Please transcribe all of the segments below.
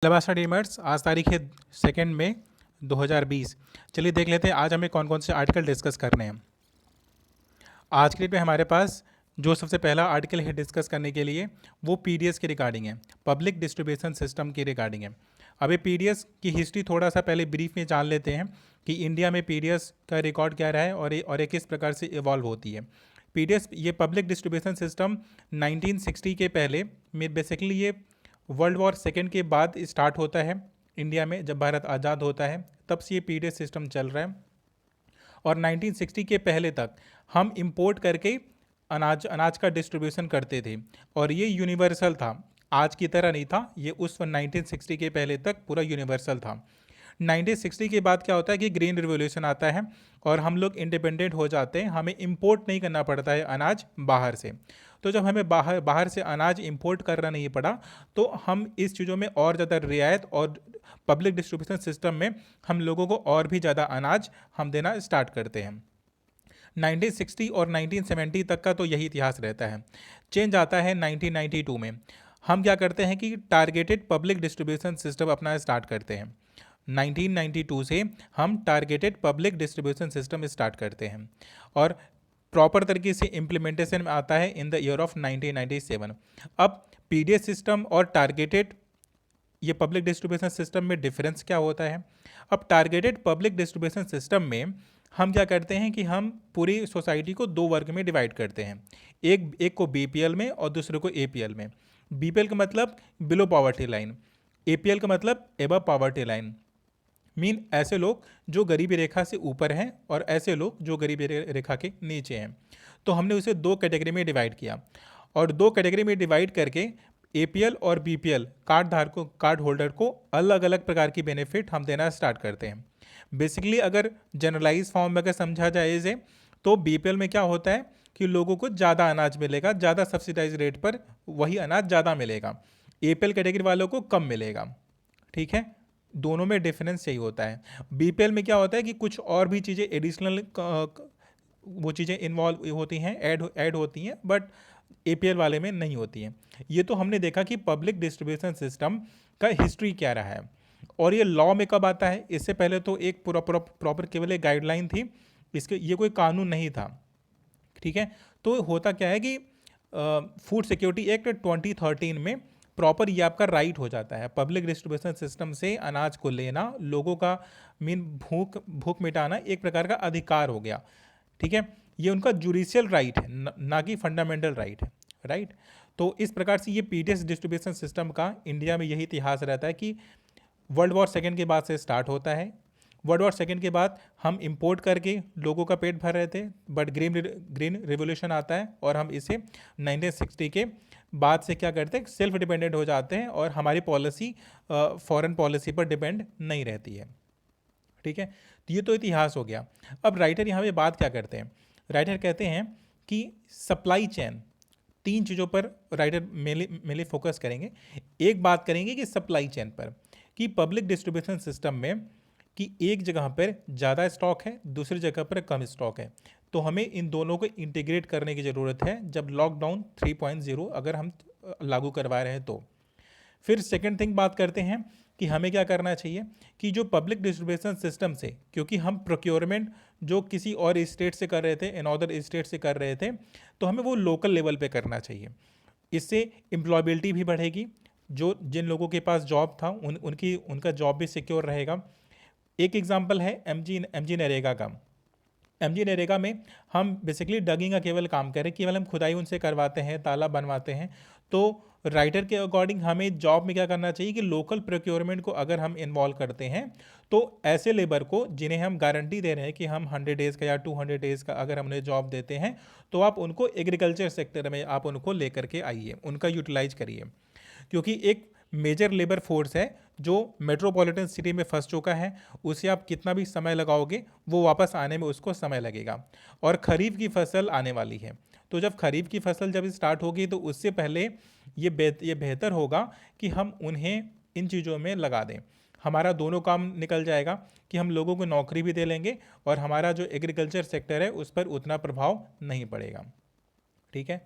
लबासा डीमर्स आज तारीख है 2 मई 2020। चलिए देख लेते हैं आज हमें कौन कौन से आर्टिकल डिस्कस करने हैं। आज के लिए पे हमारे पास जो सबसे पहला आर्टिकल है डिस्कस करने के लिए वो पीडीएस के रिगार्डिंग है, पब्लिक डिस्ट्रीब्यूशन सिस्टम के रिगार्डिंग है। अभी पीडीएस की हिस्ट्री थोड़ा सा पहले ब्रीफ में जान लेते हैं कि इंडिया में पीडीएस का रिकॉर्ड क्या रहा है और ये किस प्रकार से इवॉल्व होती है। पीडीएस ये पब्लिक डिस्ट्रीब्यूशन सिस्टम 1960 के पहले में बेसिकली ये वर्ल्ड वॉर सेकेंड के बाद स्टार्ट होता है। इंडिया में जब भारत आज़ाद होता है तब से ये पीडीएस सिस्टम चल रहा है और 1960 के पहले तक हम इंपोर्ट करके अनाज का डिस्ट्रीब्यूशन करते थे और ये यूनिवर्सल था, आज की तरह नहीं था। ये उस 1960 के पहले तक पूरा यूनिवर्सल था। 1960 के बाद क्या होता है कि ग्रीन रिवॉल्यूशन आता है और हम लोग इंडिपेंडेंट हो जाते हैं, हमें इंपोर्ट नहीं करना पड़ता है अनाज बाहर से। तो जब हमें बाहर से अनाज इंपोर्ट करना नहीं पड़ा तो हम इस चीज़ों में और ज़्यादा रियायत और पब्लिक डिस्ट्रीब्यूशन सिस्टम में हम लोगों को और भी ज़्यादा अनाज हम देना स्टार्ट करते हैं। 1960 और 1970 तक का तो यही इतिहास रहता है। चेंज आता है 1992 में। हम क्या करते हैं कि टारगेटेड पब्लिक डिस्ट्रीब्यूशन सिस्टम अपना स्टार्ट करते हैं। 1992 से हम targeted public distribution system start करते हैं और प्रॉपर तरीके से इम्प्लीमेंटेशन में आता है इन द ईयर ऑफ 1997। अब पीडीएस सिस्टम और टारगेटेड ये पब्लिक डिस्ट्रीब्यूशन सिस्टम में डिफरेंस क्या होता है। अब टारगेटेड पब्लिक डिस्ट्रीब्यूशन सिस्टम में हम क्या करते हैं कि हम पूरी सोसाइटी को दो वर्ग में डिवाइड करते हैं, एक को बीपीएल में और दूसरे को एपीएल में। बीपीएल का मतलब बिलो पॉवर्टी लाइन, एपीएल का मतलब एबव पॉवर्टी लाइन। मीन ऐसे लोग जो गरीबी रेखा से ऊपर हैं और ऐसे लोग जो गरीबी रेखा के नीचे हैं। तो हमने उसे दो कैटेगरी में डिवाइड किया और दो कैटेगरी में डिवाइड करके एपीएल और बीपीएल कार्ड होल्डर को अलग अलग प्रकार की बेनिफिट हम देना स्टार्ट करते हैं। बेसिकली अगर जनरलाइज फॉर्म में अगर समझा जाए इसे तो बीपीएल में क्या होता है कि लोगों को ज़्यादा अनाज मिलेगा, ज़्यादा सब्सिडाइज रेट पर वही अनाज ज़्यादा मिलेगा, एपीएल कैटेगरी वालों को कम मिलेगा। ठीक है, दोनों में डिफरेंस यही होता है। बीपीएल में क्या होता है कि कुछ और भी चीज़ें एडिशनल वो चीज़ें इन्वॉल्व होती हैं, ऐड होती हैं, बट एपीएल वाले में नहीं होती हैं। ये तो हमने देखा कि पब्लिक डिस्ट्रीब्यूशन सिस्टम का हिस्ट्री क्या रहा है और ये लॉ में कब आता है। इससे पहले तो एक प्रॉपर केवल एक गाइडलाइन थी, इसके ये कोई कानून नहीं था। ठीक है, तो होता क्या है कि फूड सिक्योरिटी एक्ट 2013 में प्रॉपर ये आपका राइट हो जाता है। पब्लिक डिस्ट्रीब्यूशन सिस्टम से अनाज को लेना लोगों का मीन भूख मिटाना एक प्रकार का अधिकार हो गया। ठीक है, ये उनका जुडिशियल राइट है, ना कि फंडामेंटल राइट है। राइट, तो इस प्रकार से ये पीडीएस डिस्ट्रीब्यूशन सिस्टम का इंडिया में यही इतिहास रहता है कि वर्ल्ड वॉर सेकेंड के बाद से स्टार्ट होता है। वर्ल्ड वॉर सेकेंड के बाद हम इंपोर्ट करके लोगों का पेट भर रहे थे, बट ग्रीन रिवोल्यूशन आता है और हम इसे 1960 के बाद से क्या करते हैं, सेल्फ डिपेंडेंट हो जाते हैं और हमारी पॉलिसी फॉरेन पॉलिसी पर डिपेंड नहीं रहती है। ठीक है, तो ये तो इतिहास हो गया। अब राइटर यहाँ पे बात क्या करते हैं, राइटर कहते हैं कि सप्लाई चेन, तीन चीज़ों पर राइटर मेनली फोकस करेंगे। एक बात करेंगे कि सप्लाई चेन पर, कि पब्लिक डिस्ट्रीब्यूशन सिस्टम में कि एक जगह पर ज़्यादा स्टॉक है, दूसरी जगह पर कम स्टॉक है, तो हमें इन दोनों को इंटीग्रेट करने की ज़रूरत है जब लॉकडाउन 3.0 अगर हम लागू करवा रहे हैं तो। फिर सेकंड थिंग बात करते हैं कि हमें क्या करना चाहिए कि जो पब्लिक डिस्ट्रीब्यूशन सिस्टम से, क्योंकि हम प्रोक्योरमेंट जो किसी और स्टेट से कर रहे थे, अनदर स्टेट से कर रहे थे, तो हमें वो लोकल लेवल पे करना चाहिए। इससे एम्प्लॉयबिलिटी भी बढ़ेगी, जो जिन लोगों के पास जॉब था उनका जॉब भी सिक्योर रहेगा। एक एग्जांपल है एमजी नरेगा का। एमजी नरेगा में हम बेसिकली डगिंग का केवल काम करें, केवल हम खुदाई उनसे करवाते हैं, तालाब बनवाते हैं। तो राइटर के अकॉर्डिंग हमें जॉब में क्या करना चाहिए कि लोकल प्रोक्योरमेंट को अगर हम इन्वॉल्व करते हैं तो ऐसे लेबर को जिन्हें हम गारंटी दे रहे हैं कि हम 100 डेज़ का या 200 डेज़ का अगर हमने जॉब देते हैं तो आप उनको एग्रीकल्चर सेक्टर में आप उनको लेकर के आइए, उनका यूटिलाइज करिए। क्योंकि एक मेजर लेबर फोर्स है जो मेट्रोपॉलिटन सिटी में फंस चुका है, उसे आप कितना भी समय लगाओगे वो वापस आने में उसको समय लगेगा। और खरीफ की फसल आने वाली है, तो जब खरीफ की फसल जब स्टार्ट होगी तो उससे पहले ये बेहतर होगा कि हम उन्हें इन चीज़ों में लगा दें। हमारा दोनों काम निकल जाएगा कि हम लोगों को नौकरी भी दे लेंगे और हमारा जो एग्रीकल्चर सेक्टर है उस पर उतना प्रभाव नहीं पड़ेगा। ठीक है,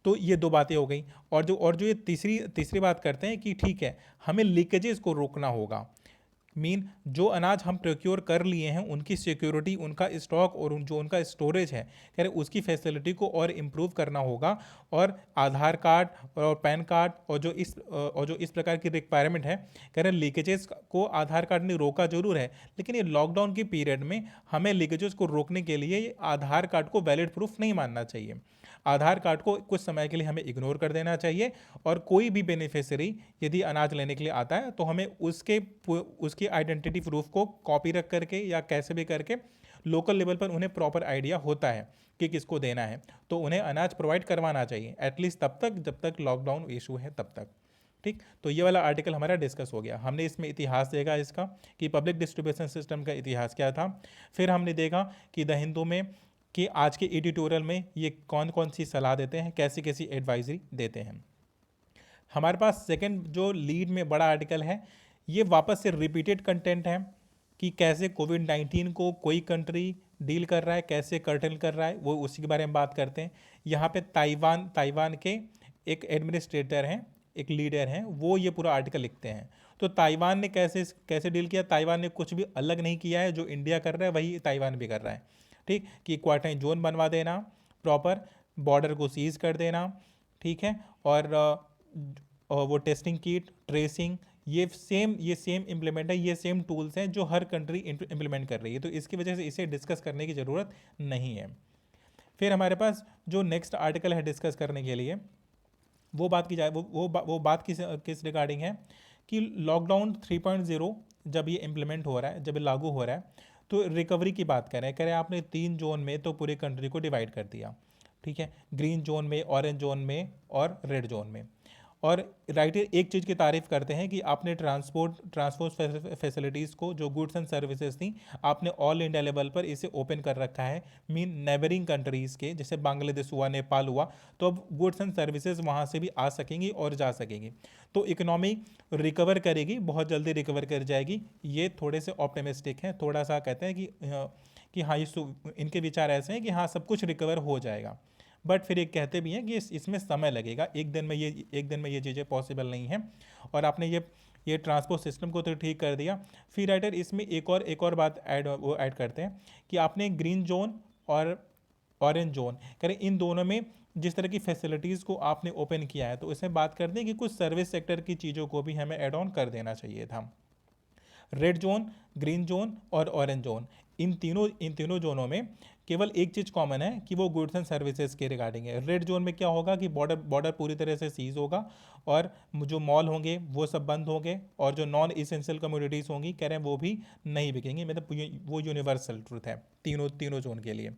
तो ये दो बातें हो गई। और जो ये तीसरी तीसरी बात करते हैं कि ठीक है, हमें लीकेजेस को रोकना होगा। जो अनाज हम प्रोक्योर कर लिए हैं उनकी सिक्योरिटी, उनका स्टॉक और जो उनका स्टोरेज है, कह रहे उसकी फैसिलिटी को और इम्प्रूव करना होगा। और आधार कार्ड और पैन कार्ड और जो इस प्रकार की रिक्वायरमेंट है, कह रहे लीकेजेस को आधार कार्ड ने रोका जरूर है, लेकिन ये लॉकडाउन की पीरियड में हमें लीकेजेस को रोकने के लिए ये आधार कार्ड को वैलिड प्रूफ नहीं मानना चाहिए। आधार कार्ड को कुछ समय के लिए हमें इग्नोर कर देना चाहिए। और कोई भी बेनिफिशियरी यदि अनाज लेने के लिए आता है तो हमें उसकी आइडेंटिटी प्रूफ को कॉपी रख करके या कैसे भी करके, लोकल लेवल पर उन्हें प्रॉपर आइडिया होता है कि किसको देना है, तो उन्हें अनाज प्रोवाइड करवाना चाहिए एटलीस्ट तब तक जब तक लॉकडाउन इशू है तब तक। ठीक, तो ये वाला आर्टिकल हमारा डिस्कस हो गया। हमने इसमें इतिहास देखा इसका कि पब्लिक डिस्ट्रीब्यूशन सिस्टम का इतिहास क्या था। फिर हमने देखा कि द हिंदू में कि आज के एडिटोरियल में ये कौन कौन सी सलाह देते हैं, कैसी कैसी एडवाइजरी देते हैं। हमारे पास सेकंड जो लीड में बड़ा आर्टिकल है, ये वापस से रिपीटेड कंटेंट है कि कैसे कोविड-19 को कोई कंट्री डील कर रहा है, कैसे कर्टेल कर रहा है, वो उसी के बारे में बात करते हैं। यहाँ पे ताइवान के एक एडमिनिस्ट्रेटर हैं, एक लीडर हैं, वो ये पूरा आर्टिकल लिखते हैं। तो ताइवान ने कैसे कैसे डील किया, ताइवान ने कुछ भी अलग नहीं किया है, जो इंडिया कर रहा है वही ताइवान भी कर रहा है। ठीक, कि क्वारंटाइन जोन बनवा देना, प्रॉपर बॉर्डर को सीज कर देना, ठीक है, और वो टेस्टिंग किट, ट्रेसिंग, ये सेम इम्प्लीमेंट है, ये सेम टूल्स हैं जो हर कंट्री इम्प्लीमेंट कर रही है, तो इसकी वजह से इसे डिस्कस करने की ज़रूरत नहीं है। फिर हमारे पास जो नेक्स्ट आर्टिकल है डिस्कस करने के लिए, वो बात की जाए वो बात किस रिगार्डिंग है कि लॉकडाउन 3.0 जब ये इम्प्लीमेंट हो रहा है, जब ये लागू हो रहा है, तो रिकवरी की बात कह रहे हैं आपने 3 जोन में तो पूरे कंट्री को डिवाइड कर दिया। ठीक है, ग्रीन जोन में, ऑरेंज जोन में और रेड जोन में। और राइटर एक चीज़ की तारीफ करते हैं कि आपने ट्रांसपोर्ट फैसिलिटीज़ को, जो गुड्स एंड सर्विसेज थी, आपने ऑल इंडिया लेवल पर इसे ओपन कर रखा है। नेबरिंग कंट्रीज़ के, जैसे बांग्लादेश हुआ, नेपाल हुआ, तो अब गुड्स एंड सर्विसेज वहाँ से भी आ सकेंगी और जा सकेंगी, तो इकोनॉमी रिकवर करेगी, बहुत जल्दी रिकवर कर जाएगी। ये थोड़े से ऑप्टिमिस्टिक हैं, थोड़ा सा कहते हैं कि हाँ, इनके विचार ऐसे हैं कि हाँ सब कुछ रिकवर हो जाएगा। बट फिर एक कहते भी हैं कि इसमें समय लगेगा, एक दिन में ये चीज़ें पॉसिबल नहीं हैं। और आपने ये ट्रांसपोर्ट सिस्टम को तो ठीक कर दिया। फिर राइटर इसमें एक और बात ऐड करते हैं कि आपने ग्रीन जोन और ऑरेंज जोन करें, इन दोनों में जिस तरह की फैसिलिटीज़ को आपने ओपन किया है, तो इसमें बात करते हैं कि कुछ सर्विस सेक्टर की चीज़ों को भी हमें ऐड ऑन कर देना चाहिए था। रेड जोन, ग्रीन जोन और ऑरेंज जोन, इन तीनों जोनों में केवल एक चीज़ कॉमन है कि वो गुड्स एंड सर्विसेज के रिगार्डिंग है। रेड जोन में क्या होगा कि बॉर्डर पूरी तरह से सीज होगा और जो मॉल होंगे वो सब बंद होंगे, और जो नॉन इसेंशियल कम्योडिटीज़ होंगी, कह रहे हैं, वो भी नहीं बिकेंगी। मतलब वो यूनिवर्सल ट्रूथ है तीनों जोन के लिए।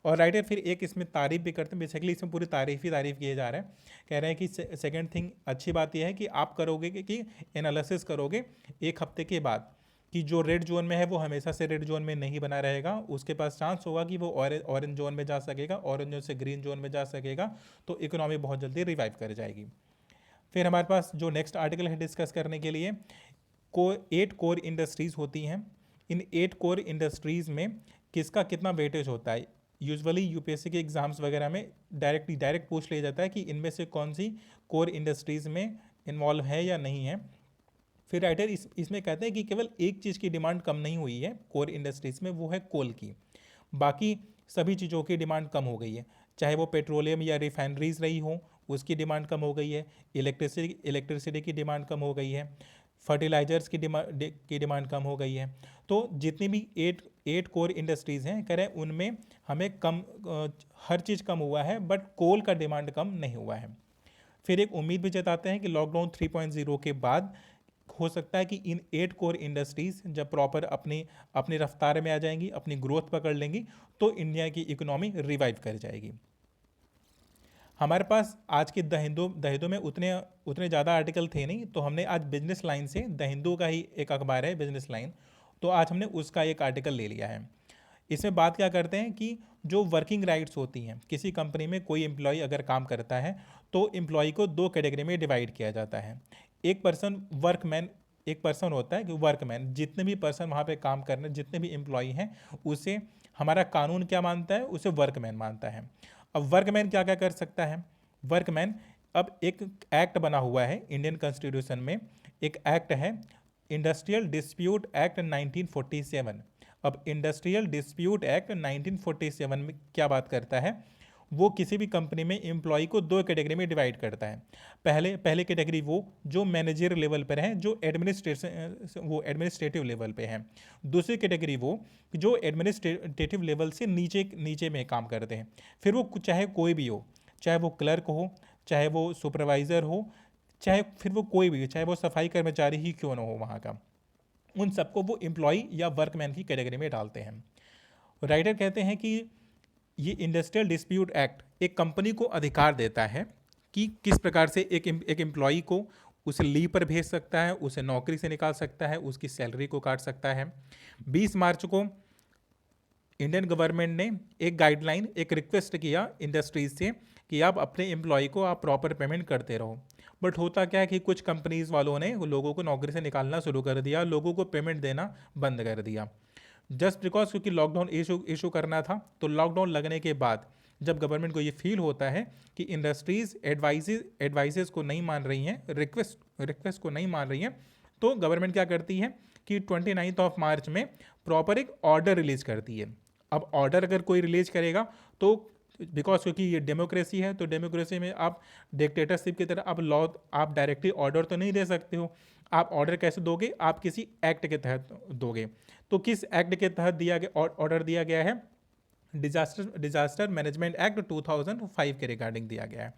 और राइटर फिर एक इसमें तारीफ भी करते हैं, बेसिकली इसमें पूरी तारीफ किए जा रहे हैं। कह रहे हैं कि सेकेंड थिंग अच्छी बात यह है कि आप करोगे कि एनालिसिस करोगे एक हफ्ते के बाद कि जो रेड जोन में है वो हमेशा से रेड जोन में नहीं बना रहेगा, उसके पास चांस होगा कि वो ऑरेंज जोन में जा सकेगा, ऑरेंज जोन से ग्रीन जोन में जा सकेगा, तो इकोनॉमी बहुत जल्दी रिवाइव कर जाएगी। फिर हमारे पास जो नेक्स्ट आर्टिकल है डिस्कस करने के लिए, 8 कोर इंडस्ट्रीज़ होती हैं। इन 8 कोर इंडस्ट्रीज़ में किसका कितना वेटेज होता है। यूजुअली यूपीएससी के एग्जाम्स वगैरह में डायरेक्ट पूछ लिया जाता है कि इनमें से कौन सी कोर इंडस्ट्रीज़ में इन्वॉल्व है या नहीं है। फिर राइटर इसमें कहते हैं कि केवल एक चीज़ की डिमांड कम नहीं हुई है कोर इंडस्ट्रीज़ में, वो है कोल की। बाकी सभी चीज़ों की डिमांड कम हो गई है, चाहे वो पेट्रोलियम या रिफाइनरीज रही हो, उसकी डिमांड कम हो गई है। इलेक्ट्रिसिटी की डिमांड कम हो गई है। फर्टिलाइजर्स की डिमांड कम हो गई है। तो जितनी भी 8 कोर इंडस्ट्रीज़ हैं, कह रहे हैं उनमें हमें हर चीज़ कम हुआ है, बट कोल का डिमांड कम नहीं हुआ है। फिर एक उम्मीद भी जताते हैं कि लॉकडाउन 3.0 के बाद हो सकता है कि इन 8 कोर इंडस्ट्रीज़ जब प्रॉपर अपनी रफ्तार में आ जाएंगी, अपनी ग्रोथ पकड़ लेंगी, तो इंडिया की इकोनॉमी रिवाइव कर जाएगी। हमारे पास आज के द हिंदू में उतने ज़्यादा आर्टिकल थे नहीं, तो हमने आज बिजनेस लाइन से, द हिंदू का ही एक अखबार है बिजनेस लाइन, तो आज हमने उसका एक आर्टिकल ले लिया है। इसमें बात क्या करते हैं कि जो वर्किंग राइट्स होती हैं, किसी कंपनी में कोई एम्प्लॉय अगर काम करता है तो एम्प्लॉय को 2 कैटेगरी में डिवाइड किया जाता है। एक पर्सन होता है कि वर्कमैन, जितने भी पर्सन वहाँ पे काम करने, जितने भी एम्प्लॉय हैं, उसे हमारा कानून क्या मानता है, उसे वर्कमैन मानता है। अब वर्कमैन क्या क्या कर सकता है, वर्कमैन, अब एक एक्ट बना हुआ है इंडियन कॉन्स्टिट्यूशन में, एक एक्ट है इंडस्ट्रियल डिस्प्यूट एक्ट 1947। अब इंडस्ट्रियल डिस्प्यूट एक्ट 1947 में क्या बात करता है, वो किसी भी कंपनी में एम्प्लॉय को दो कैटेगरी में डिवाइड करता है। पहले कैटेगरी वो जो मैनेजर लेवल पर हैं, जो एडमिनिस्ट्रेटिव लेवल पे हैं। दूसरी कैटेगरी वो जो एडमिनिस्ट्रेटिव लेवल से नीचे नीचे में काम करते हैं। फिर वो चाहे कोई भी हो, चाहे वो क्लर्क हो, चाहे वो सुपरवाइज़र हो, चाहे फिर वो कोई भी हो, चाहे वो सफाई कर्मचारी ही क्यों ना हो वहाँ का, उन सबको वो एम्प्लॉय या वर्कमैन की कैटेगरी में डालते हैं। राइटर कहते हैं कि ये इंडस्ट्रियल डिस्प्यूट एक्ट एक कंपनी को अधिकार देता है कि किस प्रकार से एक एम्प्लॉई को उसे लीव पर भेज सकता है, उसे नौकरी से निकाल सकता है, उसकी सैलरी को काट सकता है। 20 मार्च को इंडियन गवर्नमेंट ने एक गाइडलाइन, एक रिक्वेस्ट किया इंडस्ट्रीज से कि आप अपने एम्प्लॉय को आप प्रॉपर पेमेंट करते रहो। बट होता क्या है कि कुछ कंपनीज वालों ने लोगों को नौकरी से निकालना शुरू कर दिया, लोगों को पेमेंट देना बंद कर दिया, जस्ट बिकॉज क्योंकि लॉकडाउन इशू करना था। तो लॉकडाउन लगने के बाद जब गवर्नमेंट को ये फील होता है कि इंडस्ट्रीज एडवाइसेस को नहीं मान रही हैं, रिक्वेस्ट को नहीं मान रही हैं, तो गवर्नमेंट क्या करती है कि 29 मार्च में प्रॉपर एक ऑर्डर रिलीज करती है। अब ऑर्डर अगर कोई रिलीज करेगा तो बिकॉज क्योंकि ये डेमोक्रेसी है, तो डेमोक्रेसी में आप डिक्टेटरशिप की तरह आप लॉ, आप डायरेक्टली ऑर्डर तो नहीं दे सकते हो। आप ऑर्डर कैसे दोगे, आप किसी एक्ट के तहत दोगे। तो किस एक्ट के तहत दिया गया ऑर्डर दिया गया है, डिजास्टर मैनेजमेंट एक्ट 2005 के रिगार्डिंग दिया गया है।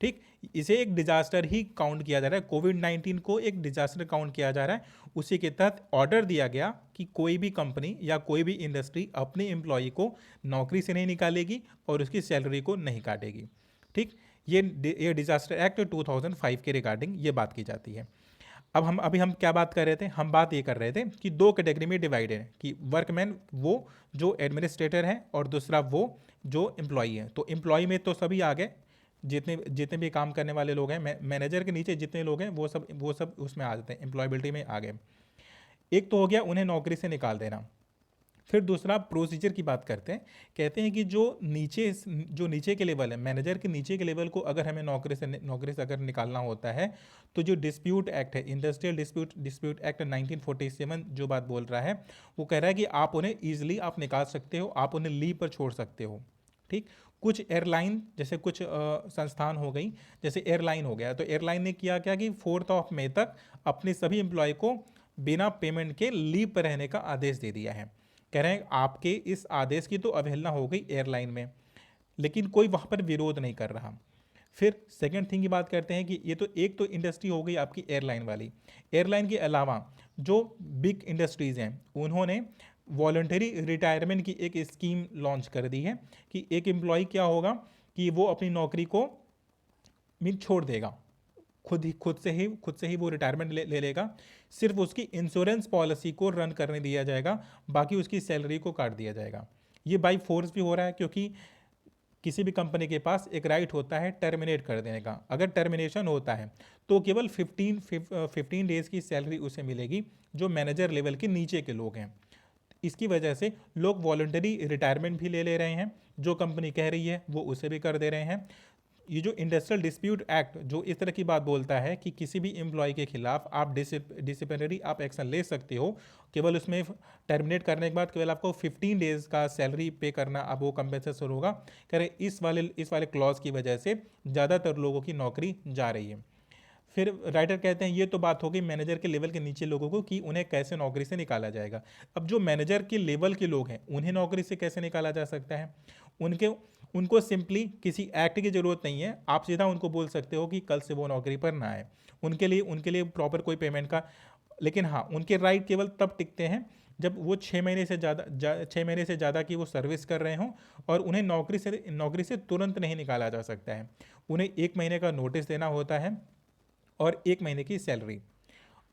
ठीक, इसे एक डिजास्टर ही काउंट किया जा रहा है, कोविड-19 को एक डिजास्टर काउंट किया जा रहा है। उसी के तहत ऑर्डर दिया गया कि कोई भी कंपनी या कोई भी इंडस्ट्री अपने एम्प्लॉय को नौकरी से नहीं निकालेगी और उसकी सैलरी को नहीं काटेगी। ठीक, ये डिजास्टर एक्ट 2005 के रिगार्डिंग ये बात की जाती है। अब हम क्या बात कर रहे थे, हम बात ये कर रहे थे कि दो कैटेगरी में डिवाइड है कि वर्कमैन वो जो एडमिनिस्ट्रेटर है और दूसरा वो जो एम्प्लॉई है। तो एम्प्लॉई में तो सभी आ गए, जितने जितने भी काम करने वाले लोग हैं, मैनेजर के नीचे जितने लोग हैं वो सब उसमें आ जाते हैं, एम्प्लॉयबिलिटी में आ गए। एक तो हो गया उन्हें नौकरी से निकाल देना। फिर दूसरा प्रोसीजर की बात करते हैं। कहते हैं कि जो नीचे के लेवल है, मैनेजर के नीचे के लेवल को अगर हमें नौकरी से अगर निकालना होता है, तो जो डिस्प्यूट एक्ट है, इंडस्ट्रियल डिस्प्यूट एक्ट 1947 जो बात बोल रहा है, वो कह रहा है कि आप उन्हें ईजिली आप निकाल सकते हो, आप उन्हें लीव पर छोड़ सकते हो। ठीक, कुछ एयरलाइन जैसे कुछ संस्थान हो गई, जैसे एयरलाइन हो गया, तो एयरलाइन ने किया क्या कि 4 मई तक अपने सभी एम्प्लॉय को बिना पेमेंट के लीव पर रहने का आदेश दे दिया है। कह रहे हैं आपके इस आदेश की तो अवहेलना हो गई एयरलाइन में, लेकिन कोई वहाँ पर विरोध नहीं कर रहा। फिर सेकंड थिंग की बात करते हैं कि ये तो एक तो इंडस्ट्री हो गई आपकी एयरलाइन वाली। एयरलाइन के अलावा जो बिग इंडस्ट्रीज़ हैं, उन्होंने वॉलंटरी रिटायरमेंट की एक स्कीम लॉन्च कर दी है कि एक एम्प्लॉय क्या होगा कि वो अपनी नौकरी को छोड़ देगा, खुद से ही वो रिटायरमेंट ले लेगा। सिर्फ उसकी इंश्योरेंस पॉलिसी को रन करने दिया जाएगा, बाकी उसकी सैलरी को काट दिया जाएगा। ये बाई फोर्स भी हो रहा है क्योंकि किसी भी कंपनी के पास एक राइट होता है टर्मिनेट कर देने का। अगर टर्मिनेशन होता है तो केवल 15 डेज़ की सैलरी उसे मिलेगी जो मैनेजर लेवल के नीचे के लोग हैं। इसकी वजह से लोग वॉलंटरी रिटायरमेंट भी ले रहे हैं, जो कंपनी कह रही है वो उसे भी कर दे रहे हैं। ये जो इंडस्ट्रियल डिस्प्यूट एक्ट जो इस तरह की बात बोलता है कि किसी भी एम्प्लॉय के खिलाफ आप डिसिप्लिनरी आप एक्शन ले सकते हो, केवल उसमें टर्मिनेट करने के बाद केवल आपको 15 डेज़ का सैलरी पे करना, अब वो कंपेंसेशन होगा। कह रहे इस वाले क्लॉज की वजह से ज़्यादातर लोगों की नौकरी जा रही है। फिर राइटर कहते हैं ये तो बात हो गई मैनेजर के लेवल के नीचे लोगों को कि उन्हें कैसे नौकरी से निकाला जाएगा। अब जो मैनेजर के लेवल के लोग हैं उन्हें नौकरी से कैसे निकाला जा सकता है, उनको सिंपली किसी एक्ट की ज़रूरत नहीं है, आप सीधा उनको बोल सकते हो कि कल से वो नौकरी पर ना आए। उनके लिए प्रॉपर कोई पेमेंट का, लेकिन हाँ उनके राइट केवल तब टिकते हैं जब वो 6 महीने से ज़्यादा की वो सर्विस कर रहे हों और उन्हें नौकरी से तुरंत नहीं निकाला जा सकता है। उन्हें 1 महीने का नोटिस देना होता है और 1 महीने की सैलरी,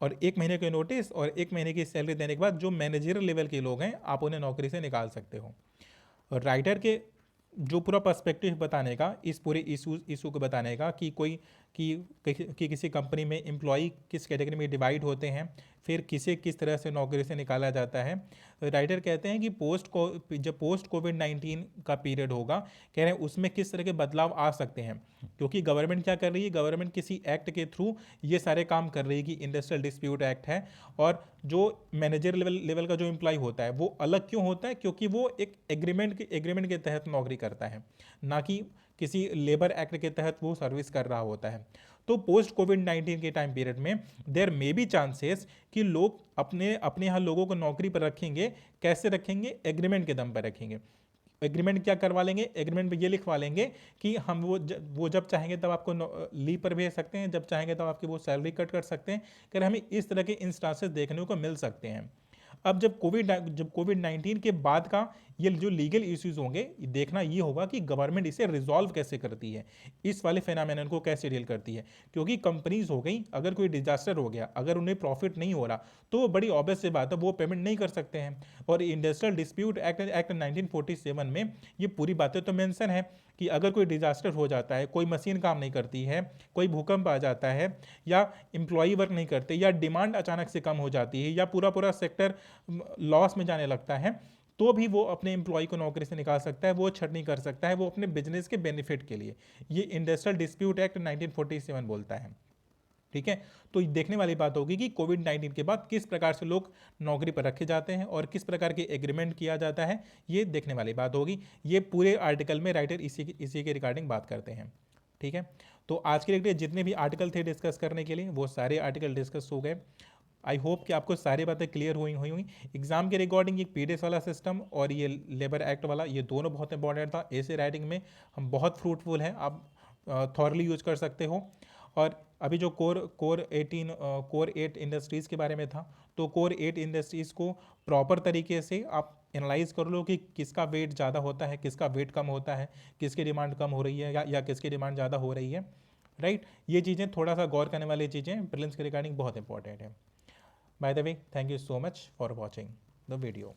और 1 महीने के नोटिस और 1 महीने की सैलरी देने के बाद जो मैनेजरियल लेवल के लोग हैं आप उन्हें नौकरी से निकाल सकते हो। और राइटर के जो पूरा पर्सपेक्टिव बताने का, इस पूरे इशू को बताने का कि कोई कि किसी कंपनी में एम्प्लॉई किस कैटेगरी में डिवाइड होते हैं, फिर किसे किस तरह से नौकरी से निकाला जाता है। राइटर कहते हैं कि जब पोस्ट कोविड-19 का पीरियड होगा, कह रहे हैं उसमें किस तरह के बदलाव आ सकते हैं, क्योंकि गवर्नमेंट क्या कर रही है, गवर्नमेंट किसी एक्ट के थ्रू ये सारे काम कर रही है कि इंडस्ट्रियल डिस्प्यूट एक्ट है, और जो मैनेजर लेवल का जो एम्प्लॉय होता है वो अलग क्यों होता है, क्योंकि वो एक एग्रीमेंट के तहत नौकरी करता है, ना कि किसी लेबर एक्ट के तहत वो सर्विस कर रहा होता है। तो पोस्ट कोविड-19 के टाइम पीरियड में देयर मे बी चांसेस कि लोग अपने अपने यहाँ लोगों को नौकरी पर रखेंगे। कैसे रखेंगे? एग्रीमेंट के दम पर रखेंगे। एग्रीमेंट क्या करवा लेंगे? एग्रीमेंट में ये लिखवा लेंगे कि हम वो जब चाहेंगे तब आपको लीव पर भेज सकते हैं, जब चाहेंगे तब आपकी वो सैलरी कट कर सकते हैं। कि हमें इस तरह के इंस्टांसेस देखने को मिल सकते हैं। अब जब कोविड-19 के बाद का ये जो लीगल इश्यूज होंगे, देखना ये होगा कि गवर्नमेंट इसे रिजॉल्व कैसे करती है, इस वाले फेनामेनन को कैसे डील करती है। क्योंकि कंपनीज हो गई, अगर कोई डिजास्टर हो गया, अगर उन्हें प्रॉफिट नहीं हो रहा, तो वो बड़ी ऑब्वियस सी बात है, वो पेमेंट नहीं कर सकते हैं। और इंडस्ट्रियल डिस्प्यूट एक्ट 1947 में ये पूरी बातें तो मेंशन है कि अगर कोई डिजास्टर हो जाता है, कोई मशीन काम नहीं करती है, कोई भूकंप आ जाता है, या एम्प्लॉई वर्क नहीं करते, या डिमांड अचानक से कम हो जाती है, या पूरा पूरा सेक्टर लॉस में जाने लगता है, तो भी वो अपने एम्प्लॉय को नौकरी से निकाल सकता है, वो छटनी कर सकता है, वो अपने बिजनेस के बेनिफिट के लिए। ये इंडस्ट्रियल डिस्प्यूट एक्ट 1947 बोलता है। ठीक है, तो देखने वाली बात होगी कि कोविड-19 के बाद किस प्रकार से लोग नौकरी पर रखे जाते हैं और किस प्रकार के एग्रीमेंट किया जाता है, ये देखने वाली बात होगी। ये पूरे आर्टिकल में राइटर इसी के रिगार्डिंग बात करते हैं। ठीक है, तो आज के लिए जितने भी आर्टिकल थे डिस्कस करने के लिए, वो सारे आर्टिकल डिस्कस हो गए। आई होप कि आपको सारी बातें क्लियर हुई। एग्जाम के रिकॉर्डिंग एक पीडीएफ वाला सिस्टम और ये लेबर एक्ट वाला, ये दोनों बहुत इंपॉर्टेंट था। ऐसे राइटिंग में हम बहुत फ्रूटफुल हैं, आप थॉरली यूज कर सकते हो। और अभी जो कोर 8 इंडस्ट्रीज़ के बारे में था, तो कोर 8 इंडस्ट्रीज़ को प्रॉपर तरीके से आप एनालाइज कर लो कि किसका वेट ज़्यादा होता है, किसका वेट कम होता है, किसकी डिमांड कम हो रही है या किसकी डिमांड ज़्यादा हो रही है। राइट, ये चीज़ें थोड़ा सा गौर करने वाली चीज़ें प्रीलिम्स के रिगार्डिंग बहुत इंपॉर्टेंट है। By the way, thank you so much for watching the video.